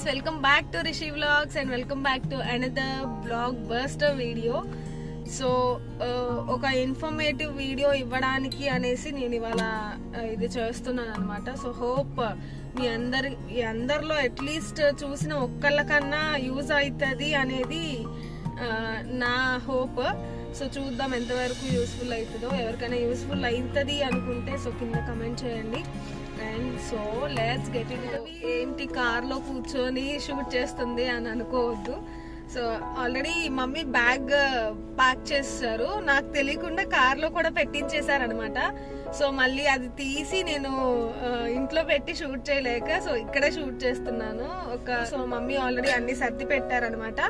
Welcome back to Rishi vlogs and welcome back to another blog buster video. So ఒక informative video ఇవ్వడానికి అనేసి నేను ఇవాళ ఇది చేస్తున్నాను అనమాట. సో హోప్ మీ అందరిలో అట్లీస్ట్ చూసిన ఒక్కళ్ళకన్నా యూజ్ అవుతుంది అనేది నా హోప్. సో చూద్దాం ఎంతవరకు యూస్ఫుల్ అవుతుందో. ఎవరికైనా యూస్ఫుల్ అవుతుంది అనుకుంటే సో కింద కమెంట్ చేయండి. And so let's get it. ఏంటి కార్లో కూర్చొని షూట్ చేస్తుంది అని అనుకోవద్దు. So already mummy bag pack చేస్తారు, నాకు తెలియకుండా కార్లో కూడా పెట్టించేశారనమాట. సో మళ్ళీ అది తీసి నేను ఇంట్లో పెట్టి షూట్ చేయలేక సో ఇక్కడే షూట్ చేస్తున్నాను. సో మమ్మీ ఆల్రెడీ అన్ని సర్ది పెట్టారనమాట.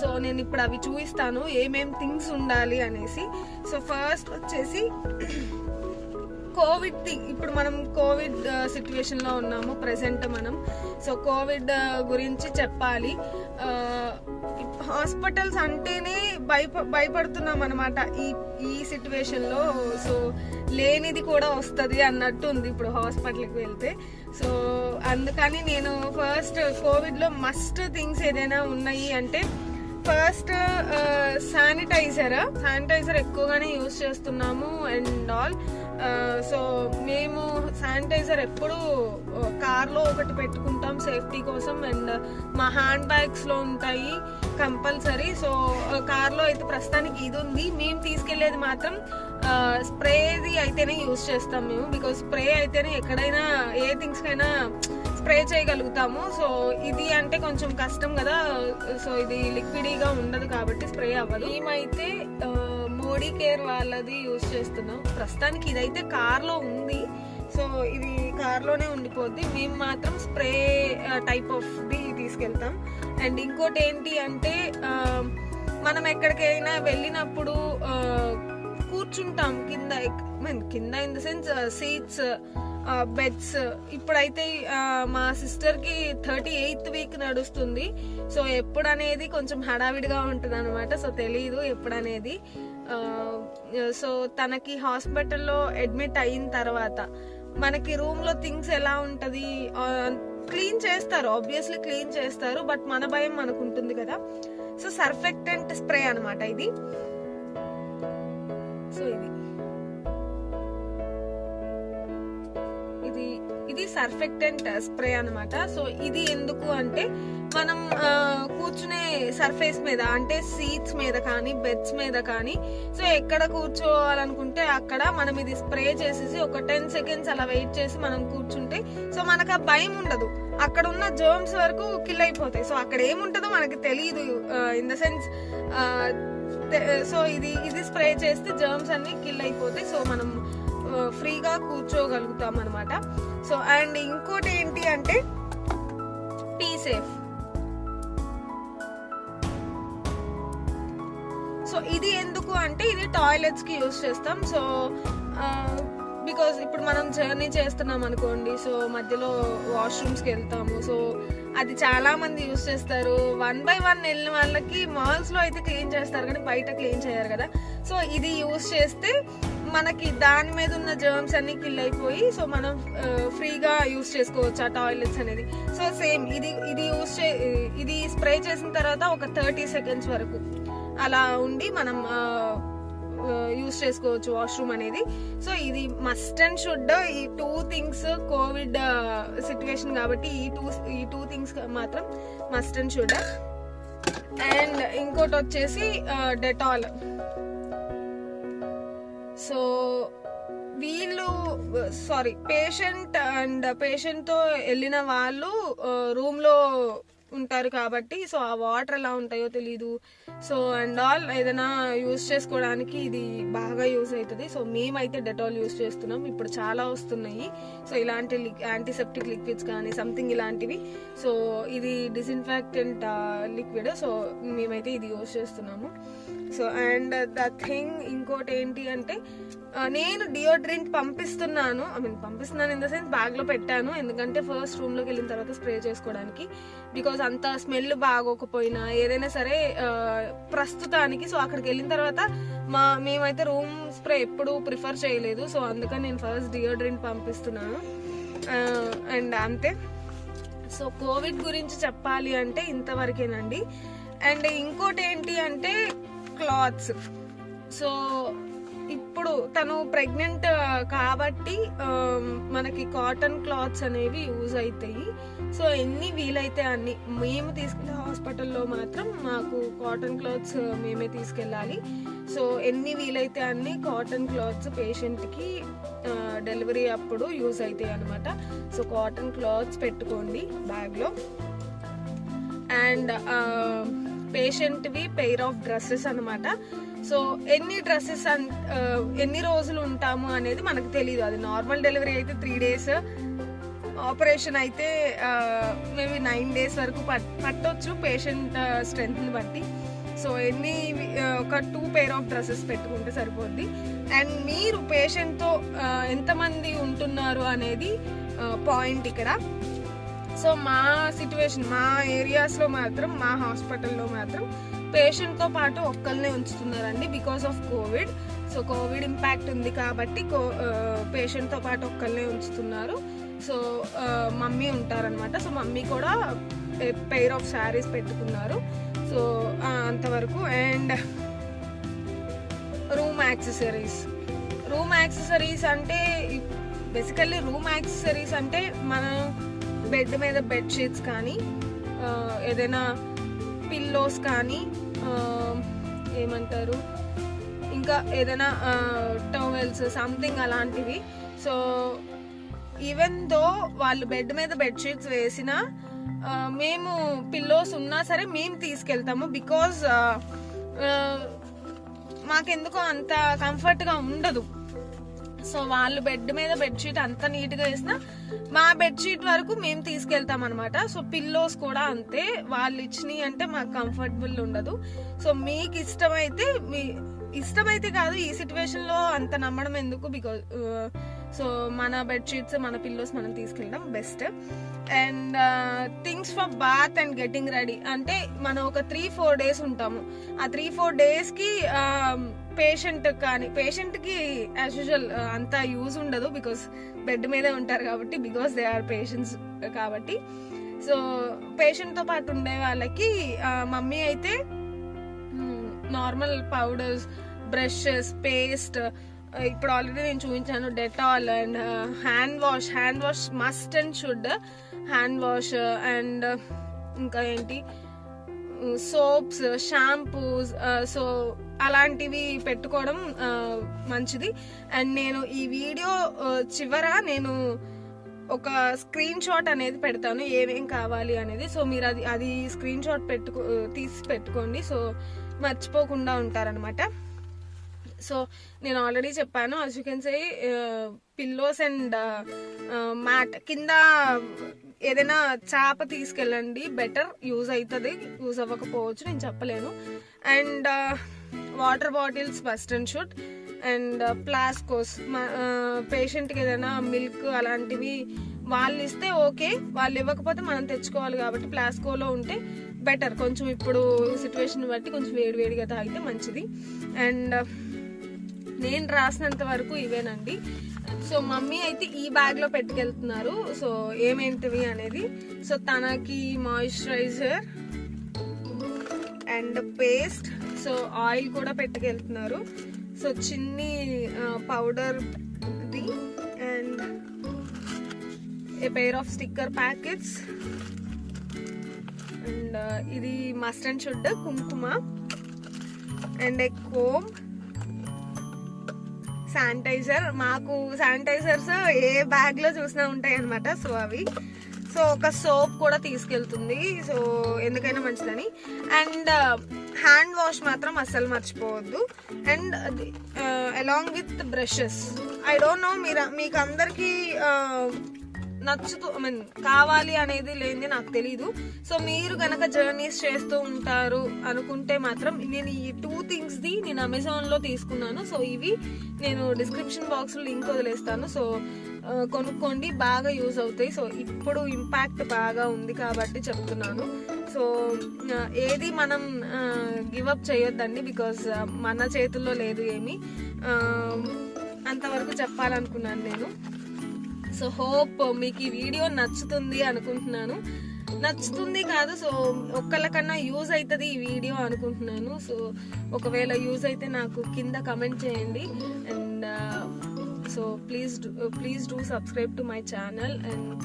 సో నేను ఇప్పుడు అవి చూపిస్తాను ఏమేం థింగ్స్ ఉండాలి అనేసి. సో ఫస్ట్ వచ్చేసి కోవిడ్ ఇప్పుడు మనం కోవిడ్ సిచ్యువేషన్ లో ఉన్నాము ప్రెసెంట్ మనం. సో కోవిడ్ గురించి చెప్పాలి. హాస్పిటల్స్ అంటేనే భయపడుతున్నాం అనమాట ఈ సిచ్యువేషన్ లో. సో లేనిది కూడా వస్తుంది అన్నట్టు ఉంది ఇప్పుడు హాస్పిటల్కి వెళ్తే. సో అందుకని నేను ఫస్ట్ కోవిడ్ లో మస్ట్ థింగ్స్ ఏదైనా ఉన్నాయి అంటే ఫస్ట్ శానిటైజర్ ఎక్కువగానే యూజ్ చేస్తున్నాము అండ్ ఆల్. సో మేము శానిటైజర్ ఎప్పుడు కార్లో ఒకటి పెట్టుకుంటాం సేఫ్టీ కోసం. అండ్ మా హ్యాండ్ బ్యాగ్స్ లో ఉంటాయి కంపల్సరీ. సో కార్లో అయితే ప్రస్తుతానికి ఇది ఉంది. మేము తీసుకెళ్లేది మాత్రం స్ప్రేది అయితేనే యూజ్ చేస్తాం మేము. బికాజ్ స్ప్రే అయితేనే ఎక్కడైనా ఏ థింగ్స్ కైనా స్ప్రే చేయగలుగుతాము. సో ఇది అంటే కొంచెం కష్టం కదా. సో ఇది లిక్విడీగా ఉండదు కాబట్టి స్ప్రే అవ్వదు. మేమైతే మోడీ కేర్ వాళ్ళది యూజ్ చేస్తున్నాం ప్రస్తుతానికి. ఇదైతే కార్లో ఉంది, సో ఇది కార్లోనే ఉండిపోద్ది. మేము మాత్రం స్ప్రే టైప్ ఆఫ్ ది తీసుకెళ్తాం. అండ్ ఇంకోటి ఏంటి అంటే మనం ఎక్కడికైనా వెళ్ళినప్పుడు కూర్చుంటాం కింద in the sense seats, beds. ఇప్పుడైతే మా సిస్టర్ కి 38th వీక్ నడుస్తుంది. సో ఎప్పుడు అనేది కొంచెం హడావిడిగా ఉంటుంది అనమాట. సో తెలీదు ఎప్పుడనేది. సో తనకి హాస్పిటల్లో అడ్మిట్ అయిన తర్వాత మనకి రూమ్ లో థింగ్స్ ఎలా ఉంటది, క్లీన్ చేస్తారు, ఆబ్వియస్లీ క్లీన్ చేస్తారు, బట్ మన భయం మనకు ఉంటుంది కదా. సో సర్ఫెక్టెంట్ స్ప్రే అనమాట ఇది. సో ఇది సర్ఫెక్టెంట్ స్ప్రే అనమాట. సో ఇది ఎందుకు అంటే మనం కూర్చునే సర్ఫేస్ మీద అంటే సీట్స్ మీద కానీ బెడ్స్ మీద కానీ సో ఎక్కడ కూర్చోవాలనుకుంటే అక్కడ మనం ఇది స్ప్రే చేసేసి ఒక 10 seconds అలా వెయిట్ చేసి మనం కూర్చుంటే సో మనకు ఆ భయం ఉండదు. అక్కడ ఉన్న జర్మ్స్ వరకు కిల్ అయిపోతాయి. సో అక్కడ ఏముంటుందో మనకి తెలియదు ఇన్ ద సెన్స్. సో ఇది స్ప్రే చేస్తే జర్మ్స్ అన్ని కిల్ అయిపోతాయి. సో మనం ఫ్రీగా కూర్చోగలుగుతాం అనమాట. సో అండ్ ఇంకోటి ఏంటి అంటే పీ సేఫ్. సో ఇది ఎందుకు అంటే ఇది టాయిలెట్స్ కి యూజ్ చేస్తాం. సో బికాస్ ఇప్పుడు మనం జర్నీ చేస్తున్నాం అనుకోండి, సో మధ్యలో వాష్రూమ్స్ కి వెళ్తాము. సో అది చాలా మంది యూజ్ చేస్తారు. 1 by 1 వెళ్ళిన వాళ్ళకి మాల్స్ లో అయితే క్లీన్ చేస్తారు కానీ బయట క్లీన్ చేయరు కదా. సో ఇది యూజ్ చేస్తే మనకి దాని మీద ఉన్న జర్మ్స్ అన్ని కిల్ అయిపోయి సో మనం ఫ్రీగా యూజ్ చేసుకోవచ్చు ఆ టాయిలెట్స్ అనేది. సో సేమ్ ఇది స్ప్రే చేసిన తర్వాత ఒక 30 seconds వరకు అలా ఉండి మనం యూజ్ చేసుకోవచ్చు వాష్రూమ్ అనేది. సో ఇది మస్ట్ అండ్ షుడ్. ఈ 2 things కోవిడ్ సిచ్యువేషన్ కాబట్టి ఈ టూ థింగ్స్ మాత్రం మస్ట్ అండ్ షుడ్. అండ్ ఇంకోటి వచ్చేసి డెటాల్. సో పేషెంట్ తో వెళ్ళిన వాళ్ళు రూమ్ లో ఉంటారు కాబట్టి సో ఆ వాటర్ ఎలా ఉంటాయో తెలీదు. సో అండ్ ఆల్ ఏదైనా యూజ్ చేసుకోవడానికి ఇది బాగా యూజ్ అవుతుంది. సో మేమైతే డెటాల్ యూజ్ చేస్తున్నాం. ఇప్పుడు చాలా వస్తున్నాయి సో ఇలాంటి యాంటీసెప్టిక్ లిక్విడ్స్ కానీ సంథింగ్ ఇలాంటివి. సో ఇది డిస్ఇన్ఫెక్టెంట్ లిక్విడ్. సో మేమైతే ఇది యూజ్ చేస్తున్నాము. సో అండ్ ద థింగ్ ఇంకోటి ఏంటి అంటే నేను డియోడ్రెంట్ పంపిస్తున్నాను ఇన్ ద సెన్స్ బ్యాగ్ లో పెట్టాను. ఎందుకంటే ఫస్ట్ రూమ్ లోకి వెళ్ళిన తర్వాత స్ప్రే చేసుకోవడానికి. బికాజ్ అంత స్మెల్ బాగోకపోయినా ఏదైనా సరే ప్రస్తుతానికి. సో అక్కడికి వెళ్ళిన తర్వాత మేమైతే రూమ్ స్ప్రే ఎప్పుడు ప్రిఫర్ చేయలేదు. సో అందుకని నేను ఫస్ట్ డియోడ్రెంట్ పంపిస్తున్నాను అండ్ అంతే. సో కోవిడ్ గురించి చెప్పాలి అంటే ఇంతవరకేనండి. అండ్ ఇంకోటి ఏంటి అంటే క్లాత్స్. సో ఇప్పుడు తను ప్రెగ్నెంట్ కాబట్టి మనకి కాటన్ క్లాత్స్ అనేవి యూజ్ అవుతాయి. సో ఎన్ని వీలైతే అన్ని మేము తీసుకెళ్ళే హాస్పిటల్లో మాత్రం మాకు కాటన్ క్లాత్స్ మేమే తీసుకెళ్ళాలి. సో ఎన్ని వీలైతే అన్ని కాటన్ క్లాత్స్ పేషెంట్కి డెలివరీ అప్పుడు యూజ్ అవుతాయి అనమాట. సో కాటన్ క్లాత్స్ పెట్టుకోండి బ్యాగ్లో. అండ్ పేషెంట్వి పెయిర్ ఆఫ్ డ్రెస్సెస్ అనమాట. సో ఎన్ని డ్రెస్సెస్ ఎన్ని రోజులు ఉంటాము అనేది మనకు తెలియదు. అది నార్మల్ డెలివరీ అయితే 3 days, ఆపరేషన్ అయితే మేబీ 9 days వరకు పట్టొచ్చు పేషెంట్ స్ట్రెంత్ని బట్టి. సో ఒక 2 pair ఆఫ్ డ్రెస్సెస్ పెట్టుకుంటే సరిపోద్ది. అండ్ మీరు పేషెంట్తో ఎంతమంది ఉంటున్నారు అనేది పాయింట్ ఇక్కడ. సో మా సిచ్యువేషన్, మా ఏరియాస్లో మాత్రం, మా హాస్పిటల్లో మాత్రం పేషెంట్తో పాటు ఒక్కళ్ళనే ఉంచుతున్నారండి because of covid. So covid impact ఉంది కాబట్టి పేషెంట్తో పాటు ఒక్కళ్ళనే ఉంచుతున్నారు. సో మమ్మీ ఉంటారనమాట. సో మమ్మీ కూడా పెయిర్ ఆఫ్ శారీస్ పెట్టుకున్నారు. సో అంతవరకు. అండ్ రూమ్ యాక్సెసరీస్ అంటే బేసికల్లీ రూమ్ యాక్సెసరీస్ అంటే మనం బెడ్ మీద బెడ్షీట్స్ కానీ, ఏదైనా పిల్లోస్ కానీ, ఏమంటారు ఇంకా ఏదైనా టవల్స్ సంథింగ్ అలాంటివి. సో ఈవెన్ దో వాళ్ళు బెడ్ మీద బెడ్షీట్స్ వేసినా మేము పిల్లోస్ ఉన్నా సరే మేము తీసుకెళ్తాము. బికాజ్ మాకెందుకో అంత కంఫర్ట్గా ఉండదు. సో వాళ్ళు బెడ్ మీద బెడ్షీట్ అంత నీట్గా వేసినా మా బెడ్షీట్ వరకు మేము తీసుకెళ్తాం అనమాట. సో పిల్లోస్ కూడా అంతే, వాళ్ళు ఇచ్చినాయి అంటే మాకు కంఫర్టబుల్ ఉండదు. సో మీకు ఇష్టమైతే కాదు, ఈ సిచ్యువేషన్ లో అంత నమ్మడం ఎందుకు, బికాజ్ సో మన బెడ్షీట్స్ మన పిల్లోస్ మనం తీసుకెళ్ళడం best. And things for bath and getting ready అంటే మనం ఒక 3-4 days ఉంటాము. ఆ 3-4 daysకి పేషెంట్కి యాజ్ యూజువల్ అంత యూజ్ ఉండదు బికాస్ బెడ్ మీదే ఉంటారు కాబట్టి, బికాస్ దే ఆర్ పేషెంట్స్ కాబట్టి. సో పేషెంట్తో పాటు ఉండే వాళ్ళకి మమ్మీ అయితే నార్మల్ పౌడర్స్, బ్రషెస్, పేస్ట్, ఇప్పుడు ఆల్రెడీ నేను చూపించాను Dettol and hand wash must and should hand wash. And ఇంకా ఏంటి సోప్స్, షాంపూస్, సో అలాంటివి పెట్టుకోవడం మంచిది. అండ్ నేను ఈ వీడియో చివర నేను ఒక స్క్రీన్ షాట్ అనేది పెడతాను ఏమేం కావాలి అనేది. సో మీరు అది స్క్రీన్ షాట్ తీసి పెట్టుకోండి. సో మర్చిపోకుండా ఉంటారనమాట. సో నేను ఆల్రెడీ చెప్పాను, as you can say pillows and mat కింద ఏదైనా చాప తీసుకెళ్ళండి, బెటర్, యూజ్ అవుతుంది, యూజ్ అవ్వకపోవచ్చు, నేను చెప్పలేను. And water bottles must and should. And flasks, పేషెంట్కి ఏదైనా మిల్క్ అలాంటివి వాళ్ళు ఇస్తే ఓకే, వాళ్ళు ఇవ్వకపోతే మనం తెచ్చుకోవాలి కాబట్టి ప్లాస్కోలో ఉంటే బెటర్. కొంచెం ఇప్పుడు సిచ్యువేషన్ బట్టి కొంచెం వేడిగా తాగితే మంచిది. అండ్ నేను రాసినంత వరకు ఇవేనండి. సో మమ్మీ అయితే ఈ బ్యాగ్లో పెట్టుకెళ్తున్నారు. సో ఏమేంటివి అనేది, సో తనకి moisturiser and paste, so oil కూడా పెట్టుకెళ్తున్నారు. సో చిన్ని పౌడర్ది and a pair of sticker packets. And ఇది మస్ట్ అండ్ షుడ్ కుంకుమ అండ్ ఏ కోమ్, శానిటైజర్. మాకు శానిటైజర్స్ ఏ బ్యాగ్ లో చూసినా ఉంటాయి అనమాట. సో అవి, సో ఒక సోప్ కూడా తీసుకెళ్తుంది, సో ఎందుకైనా మంచిదని. అండ్ హ్యాండ్ వాష్ మాత్రం అస్సలు మర్చిపోవద్దు. And along with brushes. I don't know మీకు అందరికి నచ్చుతూ కావాలి అనేది లేనిది నాకు తెలీదు. సో మీరు కనుక జర్నీస్ చేస్తూ ఉంటారు అనుకుంటే మాత్రం నేను ఈ 2 థింగ్స్ది నేను అమెజాన్లో తీసుకున్నాను. సో ఇవి నేను డిస్క్రిప్షన్ బాక్స్లో లింక్ వదిలేస్తాను. సో కొనుక్కోండి, బాగా యూజ్ అవుతాయి. సో ఇప్పుడు ఇంపాక్ట్ బాగా ఉంది కాబట్టి చెప్తున్నాను. సో ఏది మనం గివప్ చేయొద్దండి, బికాజ్ మన చేతుల్లో లేదు ఏమి. అంతవరకు చెప్పాలనుకున్నాను నేను. సో హోప్ మీకు ఈ వీడియో నచ్చుతుంది అనుకుంటున్నాను. నచ్చుతుంది కాదు, సో ఒక్కళ్ళకన్నా యూజ్ అవుతుంది ఈ వీడియో అనుకుంటున్నాను. సో ఒకవేళ యూజ్ అయితే నాకు కింద కమెంట్ చేయండి. And so please do subscribe to my channel. And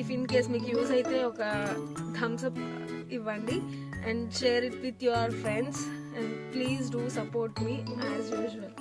if in case మీకు యూజ్ అయితే ఒక థమ్స్ అప్ ఇవ్వండి and share it with your friends. And please do support me as usual.